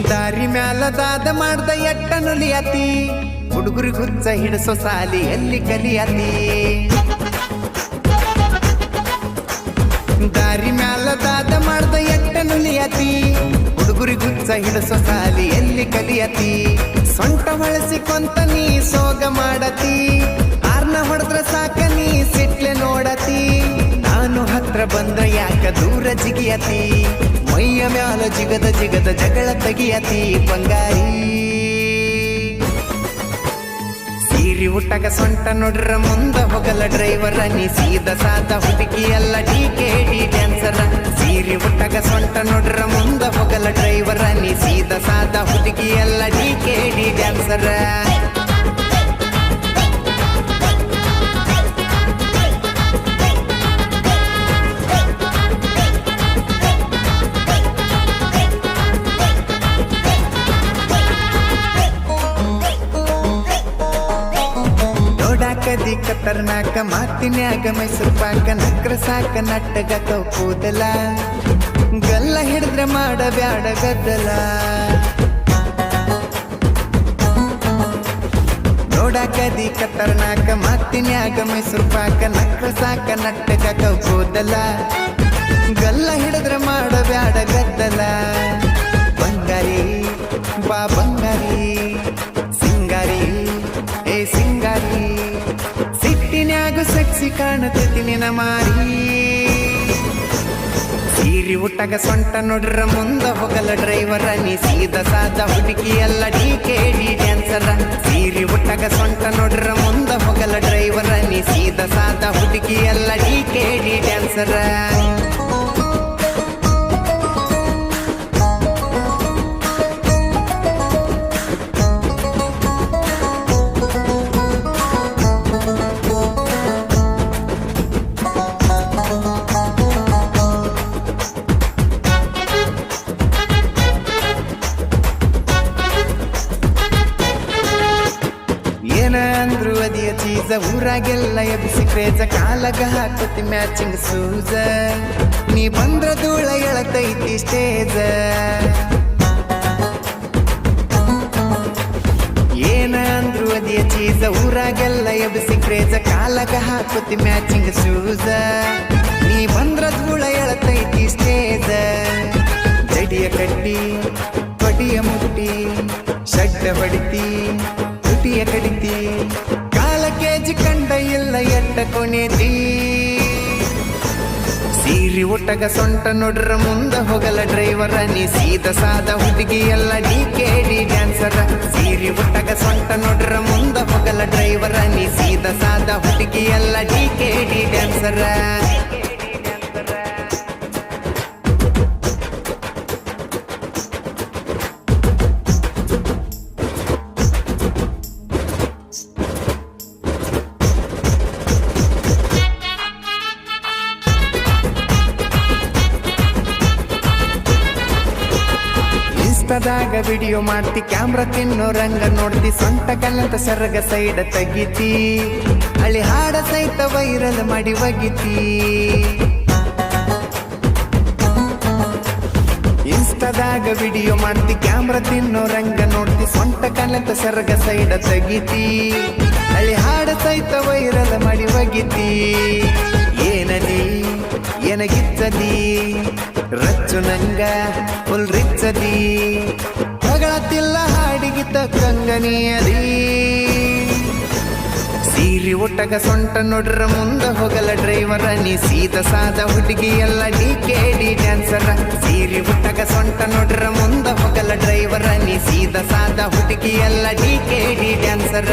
ದಾರಿ ಮ್ಯಾಲ ದಾದ ಮಾಡ್ದ ಎಟ್ಟ ನುಲಿಯತಿ ಹುಡುಗರಿ ಹುಚ್ಚ ಹಿಡಿಸೋ ಸಾಲಿ ಎಲ್ಲಿ ಕಲಿಯತಿ ದಾರಿ ಮ್ಯಾಲ ದಾದ ಮಾಡ್ದ ಎಟ್ಟ ನುಲಿಯತಿ ಹುಡುಗರಿ ಹುಚ್ಚ ಹಿಡಿಸೋ ಸಾಲಿ ಎಲ್ಲಿ ಕಲಿಯತಿ ಸೊಂಟ ಬಳಸಿಕೊಂತ ನೀ ಸೋಗ ಮಾಡತಿ ಆರ್ನ ಹೊಡೆದ್ರ ಸಾಕ ನೀ ಸಿಟ್ಲೆ ನೋಡತಿ ನಾನು ಹತ್ರ ಬಂದ್ರ ಯಾಕ ದೂರ ಜಿಗಿಯತಿ ಮೈಯ ಮ್ಯಾಲ ಜಿಗದ ಜಿಗದ ಜಗಳ ತೆಗಿಯತಿ ಬಂಗಾರಿ ಸೀರಿ ಹುಟ್ಟಾಗ ಸೊಂಟ ನೋಡ್ರ ಮುಂದ ಹೋಗಲ್ಲ ಡ್ರೈವರ ನೀ ಸೀದ ಸಾದ ಹುಡುಗಿ ಎಲ್ಲ ಡಿ ಡ್ಯಾನ್ಸರ ಸೀರಿ ಹುಟ್ಟಾಗ ಸೊಂಟ ನೋಡ್ರ ಮುಂದ ಹೋಗಲ್ಲ ಡ್ರೈವರ ನೀ ಸೀದ ಸಾದ ಹುಡುಗಿ ಎಲ್ಲ ಡಿ ಡ್ಯಾನ್ಸರ ಕದಿ ಕತರ್ನಾಕ ಮಾತಿನ್ಯಾಗ ಮೈಸೂರು ಪಾಕ ನಕ್ರ ಸಾಕ ನಟ್ಟಗ ಕೂದಲ ಗಲ್ಲ ಹಿಡಿದ್ರೆ ಮಾಡ ಬ್ಯಾಡ ಗದ್ದಲ ನೋಡಕದಿ ಕತರ್ನಾಕ ಮಾತಿನ್ಯಾಗ ಮೈಸೂರು ಪಾಕ ನಕ್ರ ಸಾಕ ನಟ್ಟಗ ಕೂದಲ ಗಲ್ಲ ಹಿಡಿದ್ರೆ ಮಾಡ ಬ್ಯಾಡ ಗದ್ದಲ ಬಂಗಾರಿ ಬಾ ಬಂಗಾರಿ ಸಿಂಗಾರಿ ಏ ಸಿಂಗಾರಿ ಸಿಟ್ಟಿನ್ಯಾಗು ಸೆಕ್ಸಿ ಕಾಣತೈತಿ ನಿನ ಮಾರಿ ಸೀರಿ ಹುಟ್ಟಾಗ ಸೊಂಟ ನೋಡ್ರ ಮುಂದ ಹೋಗಲ್ಲ ಡ್ರೈವರ ನೀ ಸೀದ ಸಾದ ಹುಡುಗಿ ಎಲ್ಲ ಡಿ ಡ್ಯಾನ್ಸರ ಸೀರಿ ಹುಟ್ಟಾಗ ಸೊಂಟ ನೋಡ್ರ ಮುಂದ ಹೋಗಲ್ಲ ಡ್ರೈವರ ನೀ ಸೀದ ಸಾದ ಹುಡುಗಿ ಎಲ್ಲ ಡಿ ಡ್ಯಾನ್ಸರ ಅಂದ್ರು ಅದಿಯ ಚೀಸ ಊರಾಗೆಲ್ಲ ಎಬ್ಸಿ ಕ್ರೇಜ ಕಾಲಗ ಹಾಕತಿ ಮ್ಯಾಚಿಂಗ್ ಸೂಜ ನೀ ಬಂದ್ರ ಧೂಳ ಎಳತೈತಿ ಸ್ಟೇಜ ಏನ ಅಂದ್ರು ಅದಿಯ ಚೀಸ ಊರಾಗೆಲ್ಲ ಎಬ್ಸಿ ಕ್ರೇಜ ಕಾಲಗ ಹಾಕತಿ ಮ್ಯಾಚಿಂಗ್ ಸೂಜ ನೀ ಬಂದ್ರ ಧೂಳ ಎಳತೈತಿ ಸ್ಟೇಜ ಜಡಿಯ ಕಟ್ಟಿ ಕೊಡಿಯ ಮುಟ್ಟಿ ಶಡ್ಡ ಹೊಡಿತಿ ತುಟಿಯ ಕಡಿತಿ ಕಾಲ ಕೇಜಿ ಕಂಡ ಇಲ್ಲ ಎಟ್ಟ ಕೊನೆತಿ ಸೀರಿ ಒಟ್ಟಗ ಸೊಂಟ ನೋಡ್ರ ಮುಂದ ಹೋಗಲ್ಲ ಡ್ರೈವರ ನೀ ಸೀದ ಸಾದ ಹುಡುಗಿ ಎಲ್ಲ ಡಿ ಡ್ಯಾನ್ಸರ ಸೀರಿ ಒಟ್ಟಗ ಸೊಂಟ ನೋಡ್ರ ಮುಂದ ಹೋಗಲ್ಲ ಡ್ರೈವರ ನೀ ಸೀದ ಸಾದ ಹುಡುಗಿ ಎಲ್ಲ ಡಿ ಡ್ಯಾನ್ಸರ ಇನ್ಸ್ಟಾದಾಗ ವಿಡಿಯೋ ಮಾಡ್ತಿ ಕ್ಯಾಮ್ರಾ ತಿನ್ನೋ ರಂಗ ನೋಡ್ತಿ ಸೊಂಟ ಕಲ್ಲಂತ ಸರಗ ಸೈಡ ತೆಗಿತಿ ಹಳಿ ಹಾಡ ಸಹಿತ ವೈರಲ್ ಮಾಡಿ ಒಗಿತಿ ಇನ್ಸ್ಟಾದಾಗ ವಿಡಿಯೋ ಮಾಡ್ತಿ ಕ್ಯಾಮ್ರಾ ತಿನ್ನೋ ರಂಗ ನೋಡ್ತಿ ಸೊಂಟ ಕಲ್ಲಂತ ಸರಗ ಸೈಡ ತೆಗಿತಿ ಹಳಿ ಹಾಡ ಸಹಿತ ವೈರಲ್ ಮಾಡಿ ಒಗಿತಿ ಏನದಿ ಏನಗಿಚ್ಚದಿ ರಚ್ಚು ನಂಗ ಫುಲ್ ರಿಚ್ಚದಿ ಹೊಗಳತಿಲ್ಲ ಹಾಡಿಗೆ ತಕ್ಕಂಗನಿಯದಿ ಸೀರಿ ಒಟ್ಟಗ ಸೊಂಟ ನೋಡ್ರ ಮುಂದ ಹೋಗಲ್ಲ ಡ್ರೈವರ ನೀ ಸೀದ ಸಾದ ಹುಡುಗಿ ಎಲ್ಲ ಡಿ ಡ್ಯಾನ್ಸರ ಸೀರಿ ಒಟ್ಟಗ ಸೊಂಟ ನೋಡ್ರ ಮುಂದ ಹೋಗಲ್ಲ ಡ್ರೈವರ ನೀ ಸೀದ ಸಾದ ಹುಡುಗಿ ಎಲ್ಲ ಡಿ ಡ್ಯಾನ್ಸರ